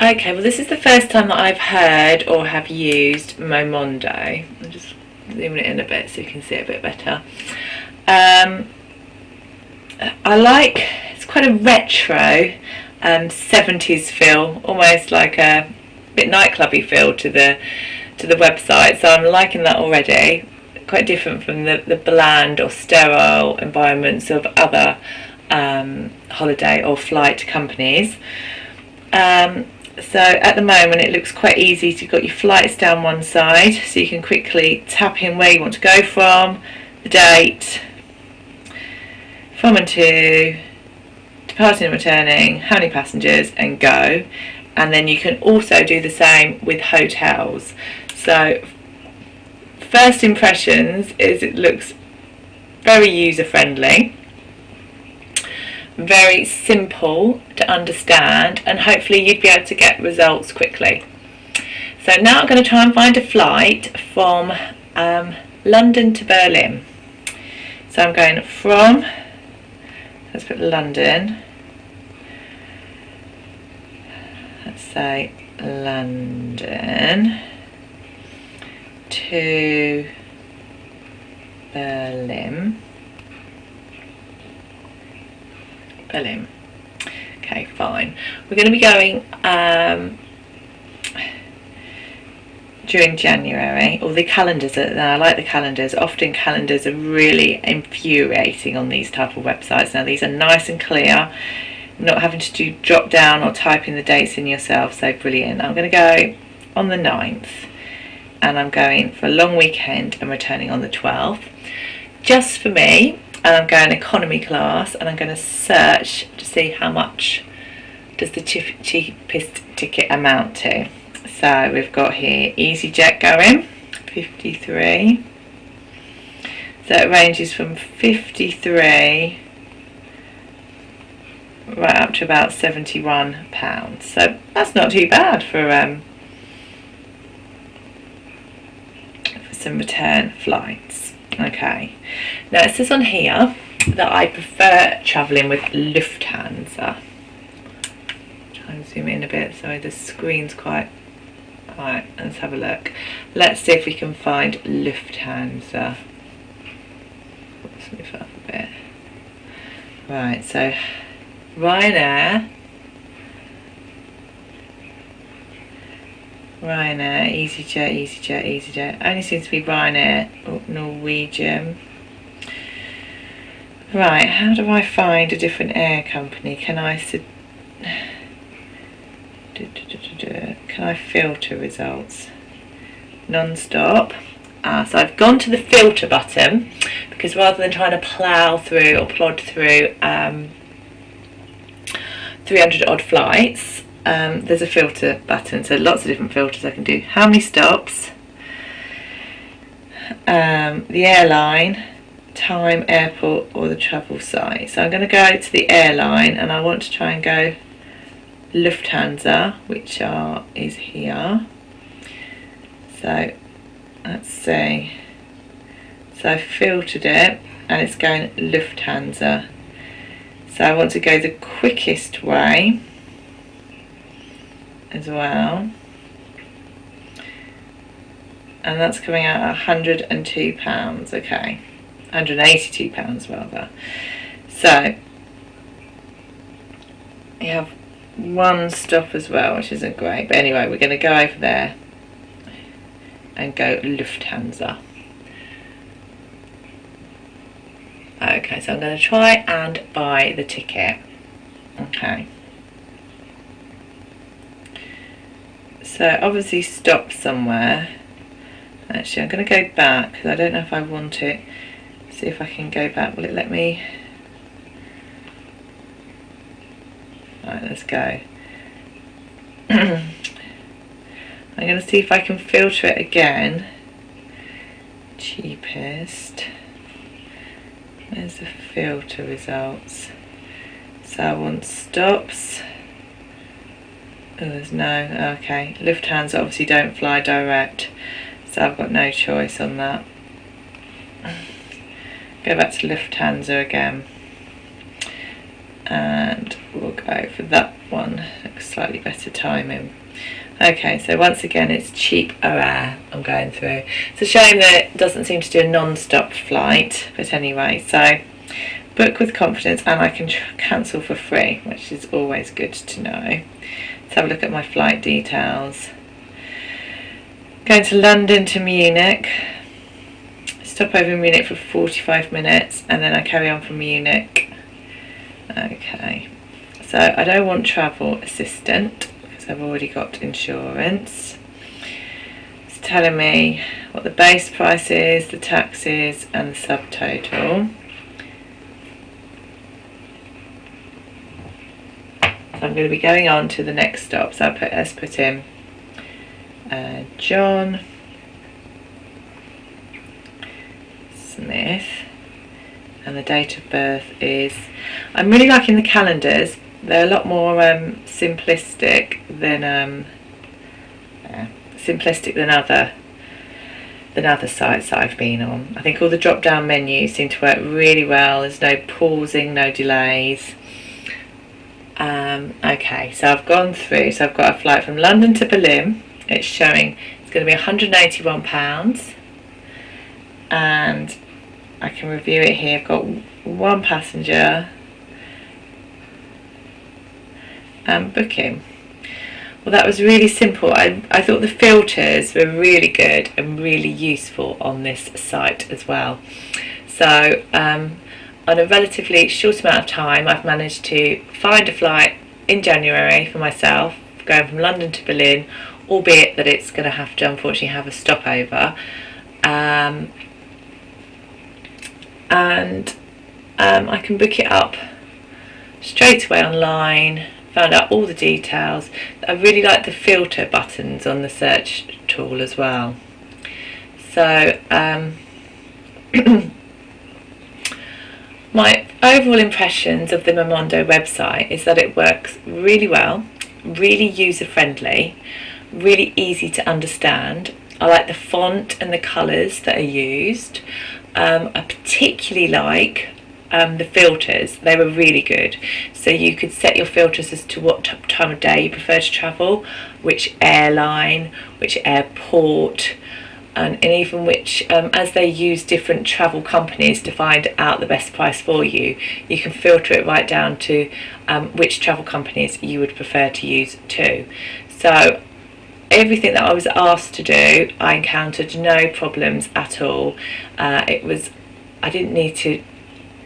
Okay, well this is the first time that I've heard or have used Momondo. I'm just zooming it in a bit so you can see it a bit better. I like, it's quite a retro 70s feel, almost like a bit nightclubby feel to the website, so I'm liking that already. Quite different from the bland or sterile environments of other holiday or flight companies. So at the moment it looks quite easy. So you've got your flights down one side, so you can quickly tap in where you want to go from, the date, from and to, departing and returning, how many passengers, and go. And then you can also do the same with hotels. So first impressions is it looks very user friendly, very simple to understand, and hopefully you'd be able to get results quickly. So now I'm going to try and find a flight from London to Berlin. So I'm going from, let's put London, let's say London to Berlin. Okay, fine. We're going to be going during January. All the calendars I like the calendars. Often calendars are really infuriating on these type of websites. Now these are nice and clear, not having to do drop down or type in the dates in yourself, so brilliant. I'm going to go on the 9th and I'm going for a long weekend and returning on the 12th, just for me. And I'm going economy class, and I'm going to search to see how much does the cheapest ticket amount to. So we've got here EasyJet going 53, so it ranges from 53 right up to about £71, so that's not too bad for some return flights. Okay, now it says on here that I prefer travelling with Lufthansa. Try and zoom in a bit, sorry, the screen's quite... Alright, let's have a look. Let's see if we can find Lufthansa. Let's move up a bit. Right, so Ryanair, EasyJet. Only seems to be Ryanair, Norwegian. Right, how do I find a different air company? Can I filter results? Non-stop. So I've gone to the filter button, because rather than trying to plough through or plod through 300 odd flights, there's a filter button, so lots of different filters I can do. How many stops, the airline, time, airport, or the travel site. So I'm going to go to the airline, and I want to try and go Lufthansa, which is here. So let's see. So I filtered it, and it's going Lufthansa. So I want to go the quickest way as well, and that's coming out at £102. Okay, £182 rather. So you have one stop as well, which isn't great, but anyway, we're going to go over there and go Lufthansa. Okay, so I'm going to try and buy the ticket. Okay, so obviously stop somewhere. Actually, I'm going to go back, because I don't know if I want it. See if I can go back. Will it let me? Right, let's go. I'm going to see if I can filter it again. Cheapest. There's the filter results. So I want stops. Oh, there's no. Okay, Lufthansa obviously don't fly direct, so I've got no choice on that. Go back to Lufthansa again, and we'll go for that one. Looks slightly better timing. Okay, so once again it's cheap hour I'm going through. It's a shame that it doesn't seem to do a non-stop flight, but anyway, so book with confidence, and I can cancel for free, which is always good to know. Let's have a look at my flight details. Going to London to Munich, stop over in Munich for 45 minutes, and then I carry on from Munich. Okay, so I don't want travel assistant because I've already got insurance. It's telling me what the base price is, the taxes and the subtotal. So I'm going to be going on to the next stop, so let's put in John Smith, and the date of birth is, I'm really liking the calendars. They're a lot more simplistic than other sites that I've been on. I think all the drop down menus seem to work really well. There's no pausing, no delays. Okay, so I've gone through, so I've got a flight from London to Berlin. It's showing it's going to be £181, and I can review it here. I've got one passenger booking. Well, that was really simple. I thought the filters were really good and really useful on this site as well. So on a relatively short amount of time I've managed to find a flight in January for myself going from London to Berlin, albeit that it's going to have to unfortunately have a stopover, and I can book it up straight away online. Found out all the details. I really like the filter buttons on the search tool as well. So my overall impressions of the Momondo website is that it works really well, really user friendly, really easy to understand. I like the font and the colours that are used. I particularly like the filters. They were really good. So you could set your filters as to what time of day you prefer to travel, which airline, which airport, and even which, as they use different travel companies to find out the best price for you, you can filter it right down to which travel companies you would prefer to use too. So everything that I was asked to do, I encountered no problems at all. I didn't need to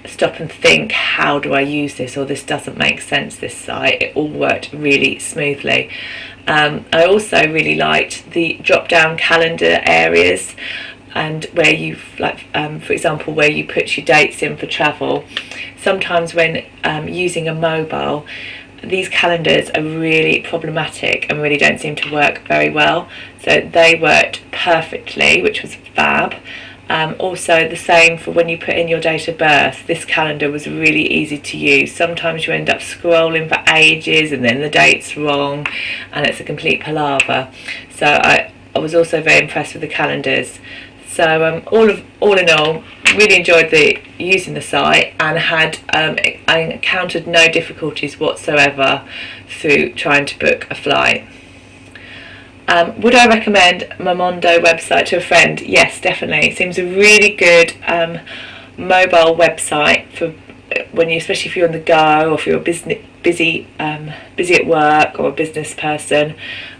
stop and think, how do I use this, or this doesn't make sense, this site. It all worked really smoothly. I also really liked the drop down calendar areas, and where you've for example, where you put your dates in for travel. Sometimes when using a mobile, these calendars are really problematic and really don't seem to work very well. So they worked perfectly, which was fab. Also the same for when you put in your date of birth. This calendar was really easy to use. Sometimes you end up scrolling for ages and then the date's wrong and it's a complete palaver. So I was also very impressed with the calendars. So all in all, really enjoyed using the site, and I encountered no difficulties whatsoever through trying to book a flight. Would I recommend Momondo website to a friend? Yes, definitely. It seems a really good mobile website for when you, especially if you're on the go, or if you're busy at work, or a business person,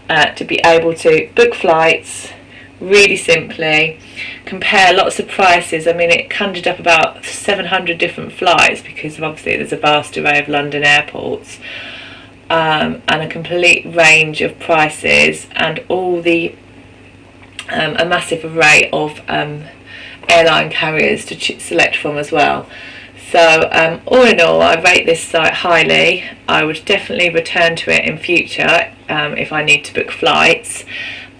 to be able to book flights really simply, compare lots of prices. I mean, it conjured up about 700 different flights, because obviously there's a vast array of London airports. And a complete range of prices, and all a massive array of airline carriers to select from as well. So all in all, I rate this site highly. I would definitely return to it in future if I need to book flights,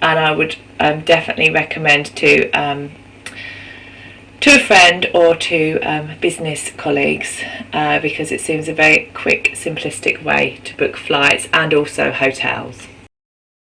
and I would definitely recommend to a friend or to business colleagues, because it seems a very quick, simplistic way to book flights and also hotels.